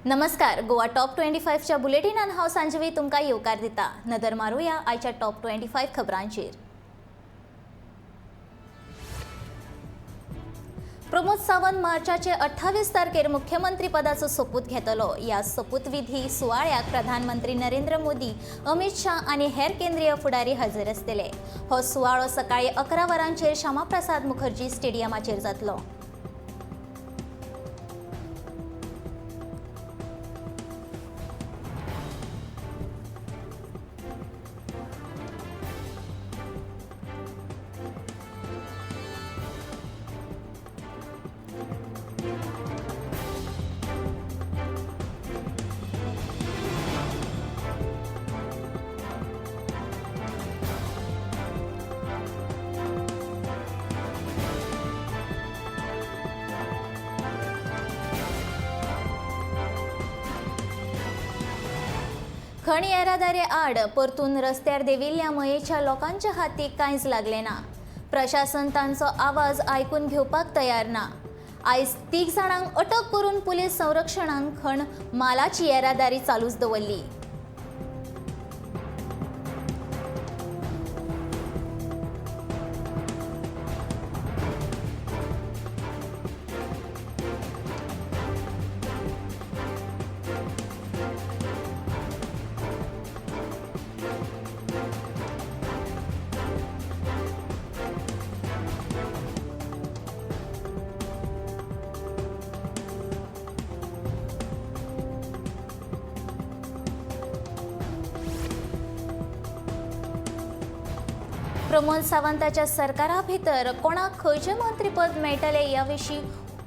नमस्कार. गोवा टॉप 25च्या बुलेटिनान हांव संजवी तुमकां येवकार दिता. नदर मारूया आयच्या टॉप 25 खबरांचेर. प्रमोद सावंत मार्चाचे 28 तारखेर मुख्यमंत्री पदाचो सोपूत घेतलो. ह्या सोपूतविधी सुवाळ्याक प्रधानमंत्री नरेंद्र मोदी, अमित शाह आनी हेर केंद्रीय फुडारी हजर आसतले. हो सुवाळो सकाळी 11 वरांचेर श्यामाप्रसाद मुखर्जी स्टेडियमाचेर जातलो. खणी येरादारी आड परतून रस्त्यार देविल्ल्या मयेच्या लोकांच्या हातीक कांयच लागले ना. प्रशासन तांचो आवाज आयकून घेवपाक तयार ना. आयज 3 जाणांक अटक करून पुलीस संरक्षणान खण मालाची येरादारी चालूच दवरली. प्रमोद सावंताच्या सरकारा भितर कोणाक खंयचें मंत्रीपद मेळटले ह्या विशीं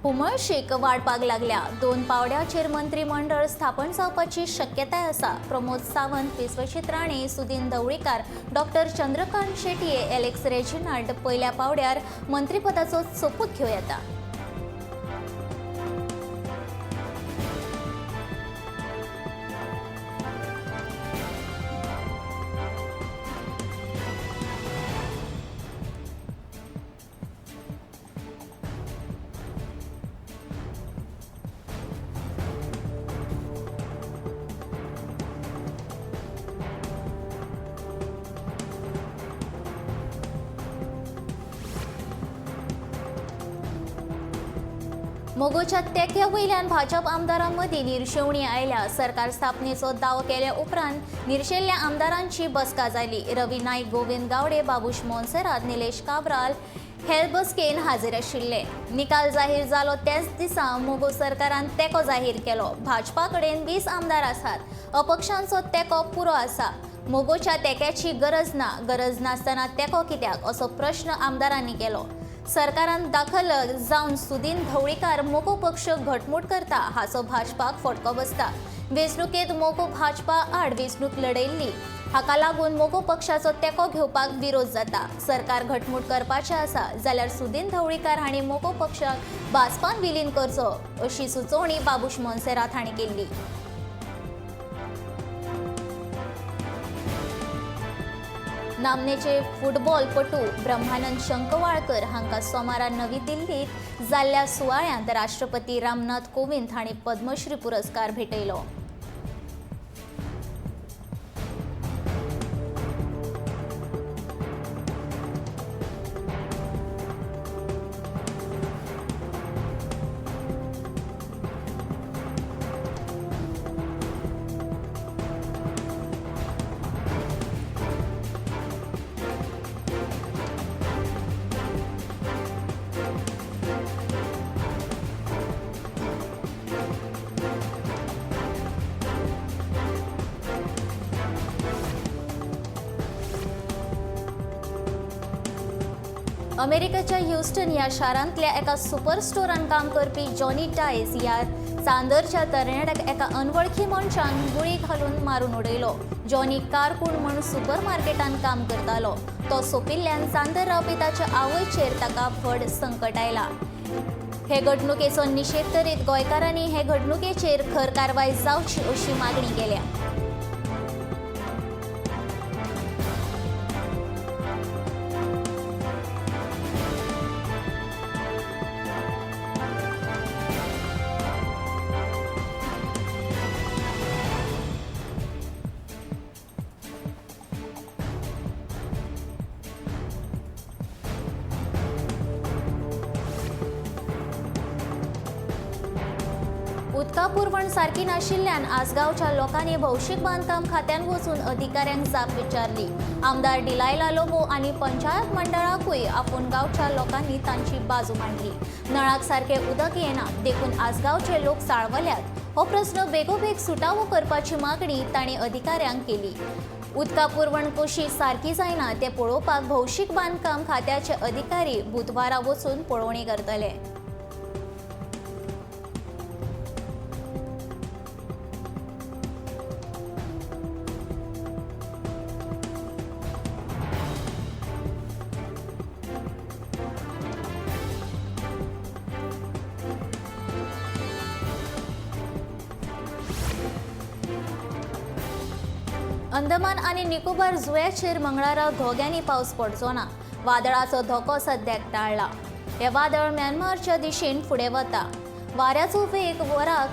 हुमळशीक वाडपाक लागल्या. 2 पावड्याचेर मंत्रीमंडळ स्थापन जावपाची शक्यताय आसा. प्रमोद सावंत, विश्वजीत राणे, सुदीन ढवळीकार, डॉ. चंद्रकांत शेटये, एलेक्स रेजिनाल्ड पयल्या पावड्यार मंत्रीपदाचो सोपूत घेवं येता. मोगोच्या तेक्या वयल्यान भाजप आमदारां मदीं निरशेवणी आयल्या. सरकार स्थापनेचो दावो केले उपरांत निरशेल्ल्या आमदारांची बसका जाली. रवी नाईक, गोविंद गावडे, बाबूश मोन्सेरात, निलेश काब्राल हे बसकेन हाजीर आशिल्ले. निकाल जाहीर जालो तेच दिसा मोगो सरकारान तेको जाहीर केलो. भाजपा कडेन 20 आमदार आसात. अपक्षांचो तेको पुरो आसा. मोगोच्या तेक्याची गरज नासतना तेको कित्याक असो प्रश्न आमदारांनी केलो. सरकारान दाखल जावन सुदीन ढवळीकार मोगो पक्ष घटमूट करता हाचो भाजपाक फटको बसता. वेंचणुकेंत मोगो भाजपा आड वेंचणूक लढयल्ली. हाका लागून मोगो पक्षाचो तेको घेवपाक विरोध जाता. सरकार घटमूट करपाचें आसा जाल्यार सुदीन ढवळीकार हांणी मोगो पक्षाक भाजपान विलीन करचो अशी सुचोवणी बाबूश मोन्सेरात हांणी केल्ली. नामनेचे फुटबॉलपटू ब्रह्मानंद शंकवाळकर हांकां सोमारा नवी दिल्लीत जाल्ल्या सुवाळ्यांत राष्ट्रपती रामनाथ कोविंद हांणी पद्मश्री पुरस्कार भेटयलो. अमेरिकेच्या ह्युस्टन ह्या शारांतल्या एका सुपर स्टोरान काम करपी जॉनी टायस ह्या चांदरच्या तरणाट्याक एका अनवळखी मनशान गुळी घालून मारून उडयलो. जॉनी कारकून म्हूण सुपर मार्केटान काम करतालो. तो सोंपिल्ल्यान चांदर रावपी ताच्या आवयचेर ताका व्हड संकट आयला. हे घडणुकेचो निशेध करीत गोंयकारांनी हे घडणुकेचेर खर कारवाय जावची अशी मागणी केल्या. उदका पुरवण सारखी नाशिल्ल्यान आसगांवच्या लोकांनी भौशीक बांदकाम खात्यान वचून अधिकाऱ्यांक जाप विचारली। आमदार डिलायला लोबो आनी पंचायत मंडळाकूय आपूण गांवच्या लोकांनी तांची बाजू मांडली। नळाक सारखे उदक येना देखून आसगांवचे लोक साळवल्यात। हो प्रस्न बेगोबेग सुटावो करपाची मागणी तांणी अधिकाऱ्यांक केली। उदका पुरवण कशी सारखी जायना ते पळोवपाक भौशीक बांदकाम खात्याचे अधिकारी बुधवारा वचून पळोवणी करतले। अंदमान आनी निकोबार जुंव्याचेर मंगळारा घोग्यांनी पावस पडचो ना। वादळाचो धोको सद्याक टाळ्ळा। हे वादळ म्यानमारच्या दिशेन फुडें वता। वाऱ्याचो वेग वराक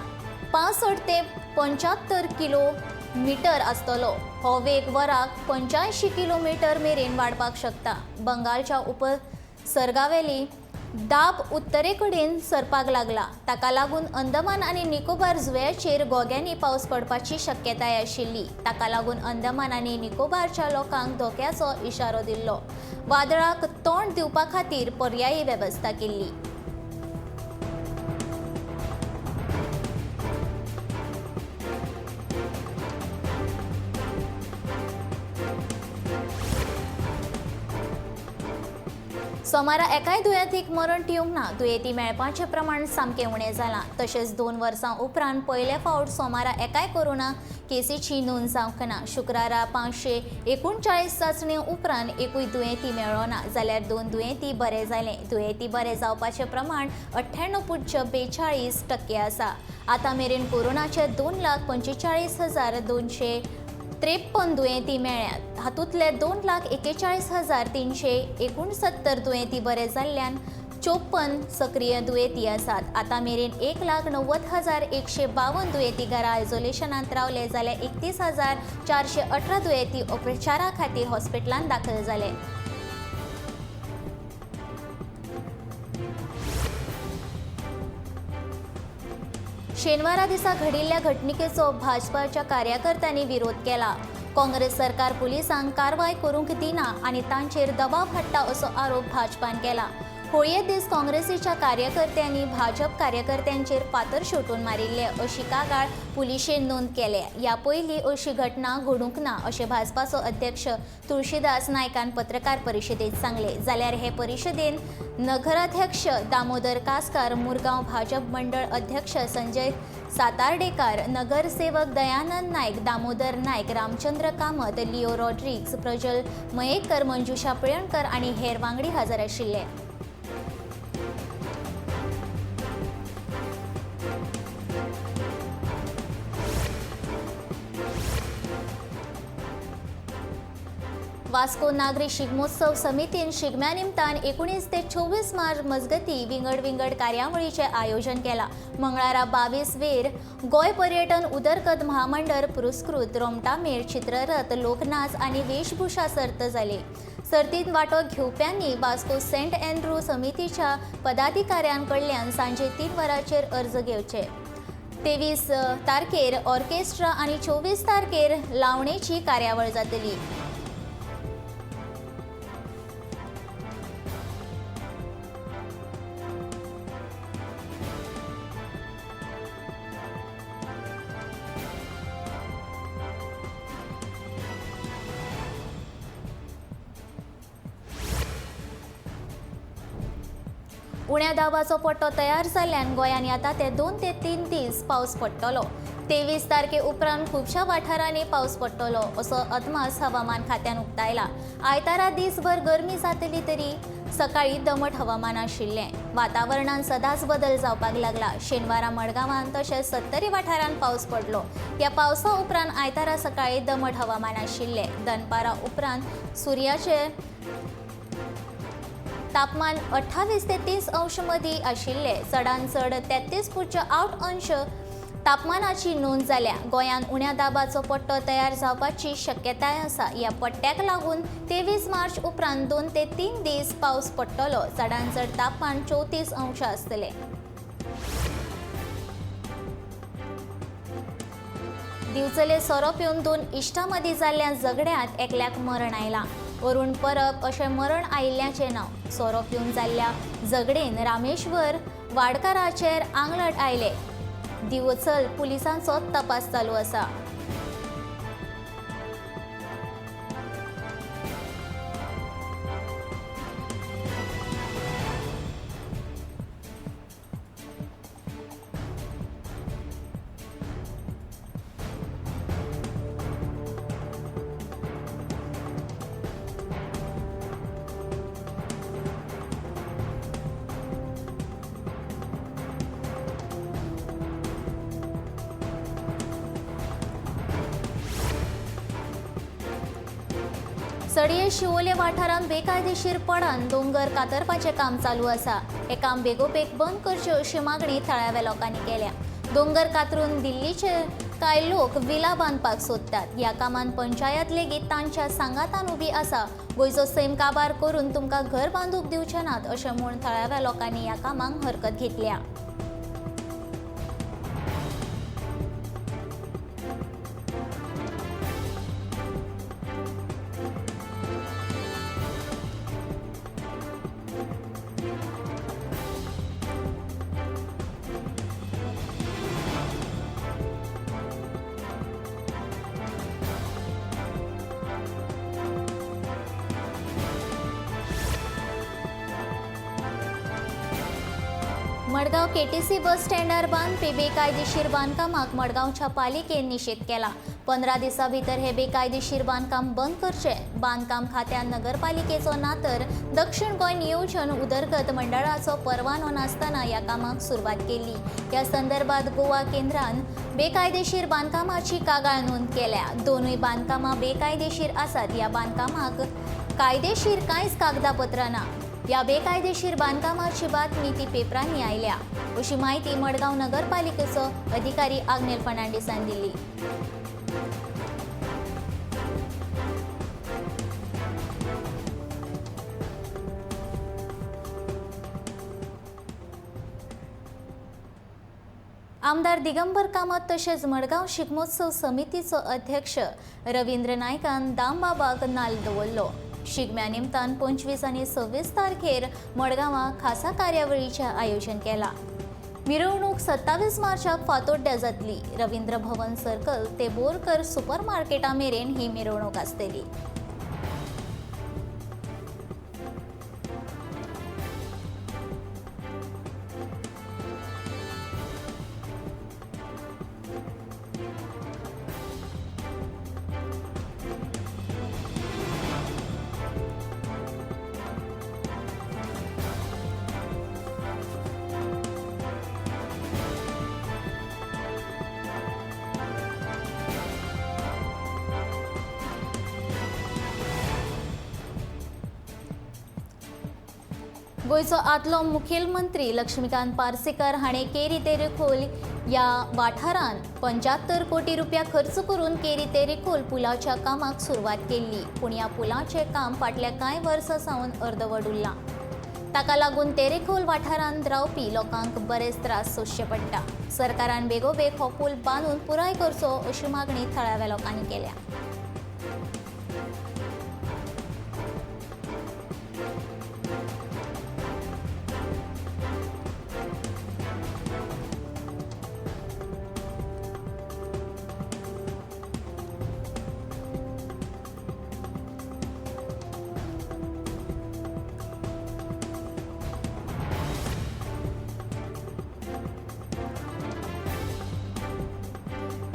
65 ते 75 किलोमीटर आसतलो। हो वेग वराक 85 किलोमीटर मेरेन वाडपाक शकता। बंगालच्या उपसर्गावेली दाब उत्तरेकडेन सरपाक लागला। ताका लागून अंदमान आनी निकोबार जुंव्याचेर घोग्यांनी पावस पडपाची शक्यताय आशिल्ली। ताका लागून अंदमान आनी निकोबारच्या लोकांक धोक्याचो इशारो दिल्लो। वादळाक तोंड दिवपा खातीर पर्यायी वेवस्था केल्ली। सोमारा एकाय दुयेंतीक मरण येवंक ना। दुयेंती मेळपाचें प्रमाण सामकें उणें जालां। तशेंच 2 वर्सां उपरांत पयले फावट सोमारा एकाय कोरोना केसीची नोंद जावंक ना। शुक्रारा 539 चांचण्यो उपरांत एकूय दुयेंती मेळ्ळो ना, जाल्यार 2 दुयेंती बरे जाले। दुयेंती बरे जावपाचें प्रमाण 98.42% आसा। आतां मेरेन कोरोनाचे 2,45,253 दुयेंती मेळ्ळ्यात। हातूंतले 2,41,369 दुयेंती बरे जाल्ल्यान 54 सक्रिय दुयेंती आसात। आतां मेरेन 1,90,152 दुयेंती घरा आयसोलेशनांत रावले, जाल्यार 31,418 दुयेंती उपचारा खातीर हॉस्पिटलांत दाखल जाले। शेनवारा दिसा घडिल्ल्या घटणुकेचो भाजपाच्या कार्यकर्त्यांनी विरोध केला। काँग्रेस सरकार पुलिसांक कारवाय करूंक दिना आनी तांचेर दबाव हाडटा असो आरोप भाजपान केला। होळये दीस काँग्रेसीच्या कार्यकर्त्यांनी भाजप कार्यकर्त्यांचेर फातर शेवटून मारिल्ले अशी कागाळ पुलिशेन नोंद केल्या। ह्या पयलीं अशी घटना घडूंक ना अशें भाजपाचो अध्यक्ष तुळशीदास नायकान पत्रकार परिशदेंत सांगले। जाल्यार हे परिशदेन नगराध्यक्ष दामोदर कासकार, मुरगांव भाजप मंडळ अध्यक्ष संजय सातार्डेकार, नगरसेवक दयानंद नायक, दामोदर नायक, रामचंद्र कामत, लिओ रॉड्रिग्स, प्रज्वल मयेकर, मंजुषा पिळणकर आनी हेर वांगडी हजर आशिल्ले। वास्को नागरी शिगमोत्सव समितीन शिगम्या निमतान 19 ते 24 मार्च मजगती विंगड कार्यावळीचे आयोजन केला। मंगळारा 22 वेर गोय पर्यटन उदरगत महामंडळ पुरस्कृत रोमटा मेळ, चित्ररथ, लोकनाच आनी वेशभूषा सर्त जाली। सर्तीत वांटो घेवप्यांनी वास्को सेंट अँड्रू समितीच्या पदाधिकाऱ्यांकडल्यान सांजे 3 वरांचेर अर्ज घेवचे। 23 तारखेर ऑर्केस्ट्रा आनी 24 तारखेर लावणेची कार्यावळ जातली। उण्या दाबाचो पट्टो तयार जाल्ल्यान गोंयांत येता ते 2 ते 3 दीस पावस पडटलो। 23 तारखे उपरांत खुबशा वाठारांनी पावस पडटलो असो अदमास हवामान खात्यान उक्तायला। आयतारा दीसभर गरमी जातली तरी सकाळी दमट हवामान आशिल्लें। वातावरणांत सदांच बदल जावपाक लागला। शेनवारा मडगांवांत तशेंच 70 वाठारांत पावस पडलो। ह्या पावसा उपरांत आयतारा सकाळी दमट हवामान आशिल्लें। दनपारा उपरांत सुर्याचे तापमान 28 ते 30 अंश मदीं आशिल्ले। चडांत चड 33.8 अंश तापमानाची नोंद जाल्या। गोंयांत उण्या दाबाचो पट्टो तयार जावपाची शक्यताय आसा। ह्या पट्ट्याक लागून 23 मार्च उपरांत 2 ते 3 दीस पावस पडटलो। चडांत चड तापमान 34 अंश आसतलें। दिवचले सोरो पिवन दोन इश्टां मदीं जाल्ल्या झगड्यांत एकल्याक मरण आयलां. अरुण परब अशें मरण आयिल्ल्याचें नांव. सोरो पिवन जाल्ल्या झगडेन रामेश्वर वाडकाराचेर आंगलट आयले. दिवचल पुलिसांचो तपास चालू आसा. सडये शिवोले वाठारांत बेकायदेशीरपणान दोंगर कातरपाचें काम चालू आसा. हे काम बेगोबेग बंद करचें अशी मागणी थळाव्या लोकांनी केल्या. दोंगर कातरून दिल्लीचे कांय लोक विला बांदपाक सोदतात. ह्या कामान पंचायत लेगीत तांच्या सांगातान उबी आसा. गोंयचो सैम काबार करून तुमकां घर बांदूंक दिवचे नात अशें म्हूण थळाव्या लोकांनी ह्या कामाक हरकत घेतल्या. मडगांव केटीसी बस स्टँडार बांदपी बेकायदेशीर बांदकामाक मडगांवच्या पालिकेन निशेध केला. 15 दिसां भितर हे बेकायदेशीर बांदकाम बंद करचे. बांदकाम खात्यान नगरपालिकेचो ना तर दक्षिण गोंय नियोजन उदरगत मंडळाचो परवानो नासतना ह्या कामाक सुरवात केली. ह्या संदर्भात गोवा केंद्रान बेकायदेशीर बांदकामाची कागाळ नोंद केल्या. दोनूय बांदकामां बेकायदेशीर आसात. ह्या बांदकामाक कायदेशीर कांयच कागदापत्रां ना. ह्या बेकायदेशीर बांदकामाची बातमी ती पेपरांनी आयल्या अशी माहिती मडगांव नगरपालिकेचो अधिकारी आग्नेल फर्नांडिसान दिली. आमदार दिगंबर कामत तशेंच मडगांव शिगमोत्सव समितीचो अध्यक्ष रवींद्र नायकान दामबाबाक नाल्ल दवरलो. शिगम्या निमतान 25 आनी 26 तारखेर मडगांवां खासा कार्यावळीचें आयोजन केलां. मिरवणूक 27 मार्चाक फातोड्ड्या जातली. रवींद्र भवन सर्कल ते बोरकर सुपर मार्केटा मेरेन ही मिरवणूक आसतली. गोंयचो आदलो मुखेलमंत्री लक्ष्मीकांत पार्सेकर हाणें केरी तेरेखोल ह्या वाठारांत 75 कोटी रुपया खर्च करून केरी तेरेखोल पुलाच्या कामाक सुरवात केल्ली. पूण ह्या पुलाचें काम फाटल्या कांय वर्सां सावन अर्दवट उरलां. ताका लागून तेरेखोल वाठारांत रावपी लोकांक बरेच त्रास सोंसचे पडटा. सरकारान बेगोबेग हो पूल बांदून पुराय करचो अशी मागणी थळाव्या लोकांनी केल्या.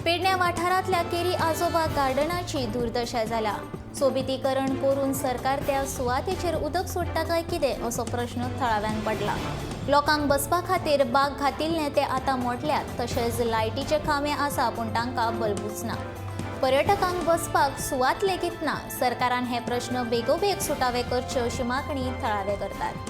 पेडण्या वाठारांतल्या केरी आजोबा गार्डनाची दुर्दशा जाला. सोबितीकरण करून सरकार त्या सुवातेचेर उदक सोडटा काय कितें असो प्रश्न थळाव्यान पडला. लोकांक बसपा खातीर बाग घातिल्ले ते आतां मोडल्यात. तशेंच लायटीचे खांबे आसा पूण तांकां बल्बूच ना. पर्यटकांक बसपाक सुवात लेगीत ना. सरकारान हे प्रश्न बेगोबेग सुटावे करचे अशी मागणी थळावे करतात.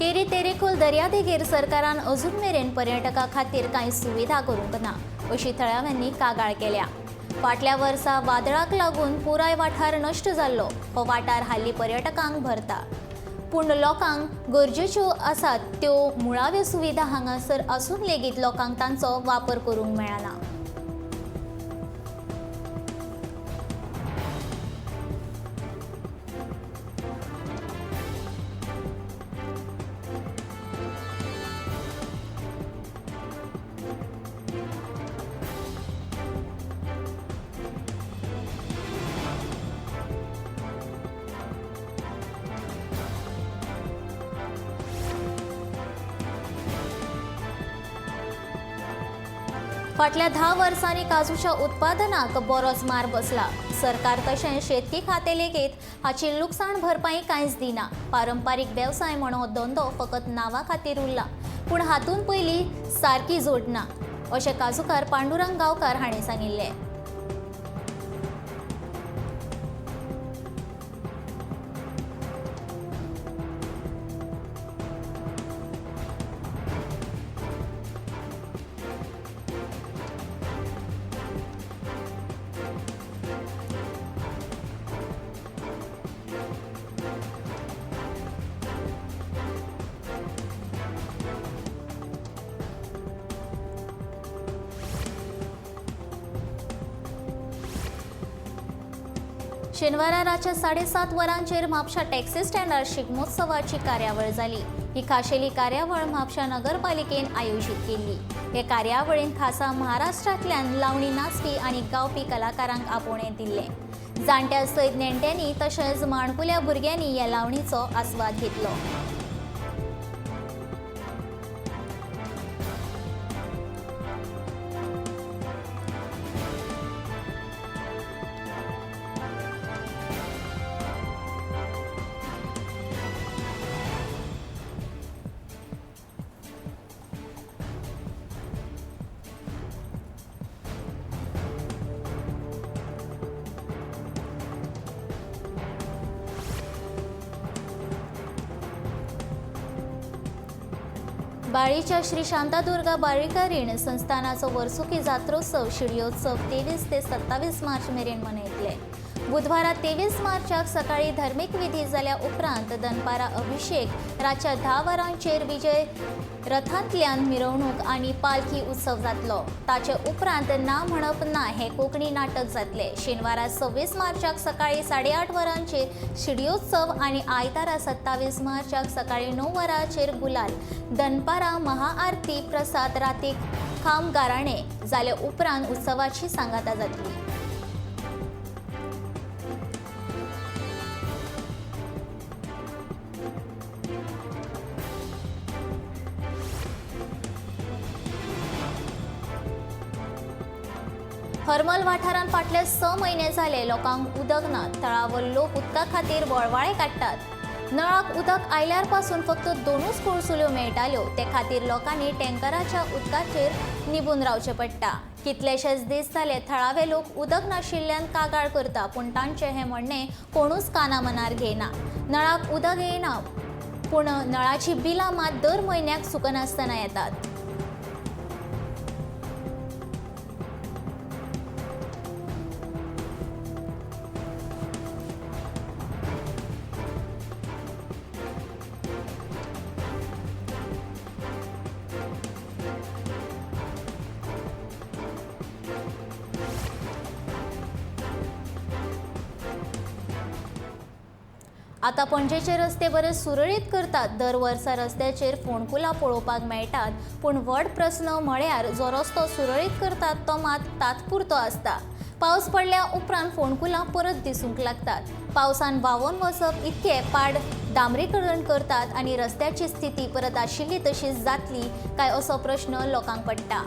केरी तेरेखोल दर्यादेगेर सरकारान अजून मेरेन पर्यटकां खातीर कांय सुविधा करूंक ना अशी थळाव्यांनी कागाळ केल्या। फाटल्या वर्सा वादळाक लागून पुराय वाठार नश्ट जाल्लो। हो वाठार हालीं पर्यटकांक भरता, पूण लोकांक गरजेच्यो आसात त्यो मुळाव्यो सुविधा हांगासर आसून लेगीत लोकांक तांचो वापर करूंक मेळना। फाटल्या 10 वर्सांनी काजूच्या उत्पादनाक बरोच मार बसला। सरकार तशेंच शेतकी खातें लेगीत हाची लुकसाण भरपाई कांयच दिना। पारंपारीक वेवसाय म्हूण हो धंदो फकत नांवा खातीर उरला, पूण हातूंत पयली सारकी जोड ना अशें काजूकार पांडुरंग गांवकार हांणी सांगिल्लें। शेनवारा रातच्या 7:30 वरांचेर म्हापशा टॅक्सी स्टँडार शिगमोत्सवाची कार्यावळ जाली। ही खाशेली कार्यावळ म्हापशा नगरपालिकेन आयोजीत केल्ली। हे कार्यावळीन खासा महाराष्ट्रांतल्यान लावणी नाचपी आनी गावपी कलाकारांक आपोवणें दिल्लें। जाणट्या सयत नेणट्यांनी तशेंच माणकुल्या भुरग्यांनी ह्या लावणीचो आस्वाद घेतलो। बाळीच्या श्री शांतादुर्गा बाळिका संस्थानाचो वर्सुकी जात्रोत्सव शिडयोत्सव 23 ते 27 मार्च मेरेन मनयतले। बुधवारा 23 मार्चाक सकाळी धर्मीक विधी जाल्या उपरांत दनपारा अभिषेक, रातच्या 10 वरांचेर विजय रथांतल्यान मिरवणूक आनी पालखी उत्सव जातलो। ताचे उपरांत ना म्हणप ना हे कोंकणी नाटक जातले। शेनवारा 26 मार्चाक सकाळी 8:30 वरांचेर शिडयोत्सव आनी आयतारा 27 मार्चाक सकाळी 9 वरांचेर गुलाल, दनपारा महाआरती, प्रसाद, रातीक खाम गाराणे जाले उपरांत उत्सवाची सांगाता जातली। हरमल वाठारांत फाटले 6 म्हयने जाले लोकांक उदक ना। तळावल लोक उदका खातीर वळवाळे काडटात। नळाक उदक आयल्यार पासून फक्त 2च कोळसुल्यो मेळटाल्यो। ते खातीर लोकांनी टँकराच्या उदकाचेर निबून रावचें पडटा। कितलेशेच दीस जाले थळावे लोक उदक नाशिल्ल्यान कागाळ करता, पूण तांचें हें म्हणणें कोणूच काना मनार घेयना। नळाक उदक येयना, पूण नळाची बिलां मात दर म्हयन्याक चुकनासतना येतात। आता पणजेचे रस्ते बरे सुरळीत करतात। दर वर्सा रस्त्याचेर फोंडकुलां पळोवपाक मेळटात, पूण व्हड प्रस्न म्हळ्यार जो रस्तो सुरळीत करतात तो मात तात्पुरतो आसता। पावस पडल्या उपरांत फोंडकुलां परत दिसूंक लागतात। पावसान व्हांवून वचप इतके पाड डांबरीकरण करतात आनी रस्त्याची स्थिती परत आशिल्ली तशीच जातली काय असो प्रश्न लोकांक पडटा।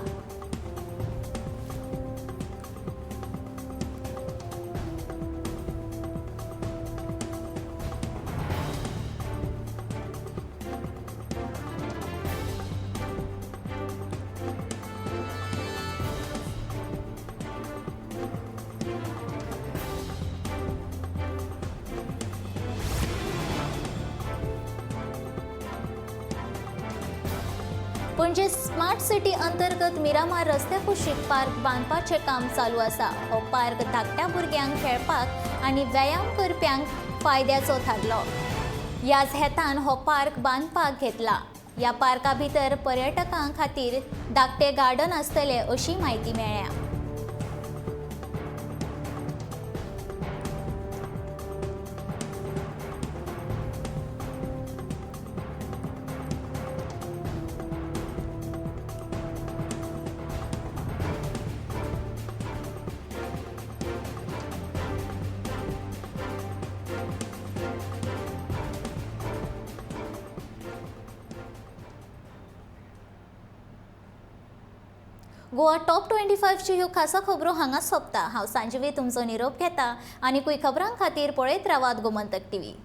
पणजे स्मार्ट सिटी अंतर्गत मिरामार रस्त्या कुशीक पार्क बांदपाचें काम चालू आसा. हो पार्क धाकट्या भुरग्यांक खेळपाक आनी व्यायाम करप्यांक फायद्याचो थारलो. ह्याच हेतान हो पार्क बांदपाक घेतला. ह्या पार्का भितर पर्यटकां खातीर धाकटे गार्डन आसतले अशी म्हायती मेळ्ळ्या. गोवा टॉप 25 च्यो ह्यो खासा खबरो हांगा सोंपता. हांव सांजवी तुमचो निरोप घेता. आनीकूय खबरां खातीर पळयत रावात गोमंतक टीव्ही.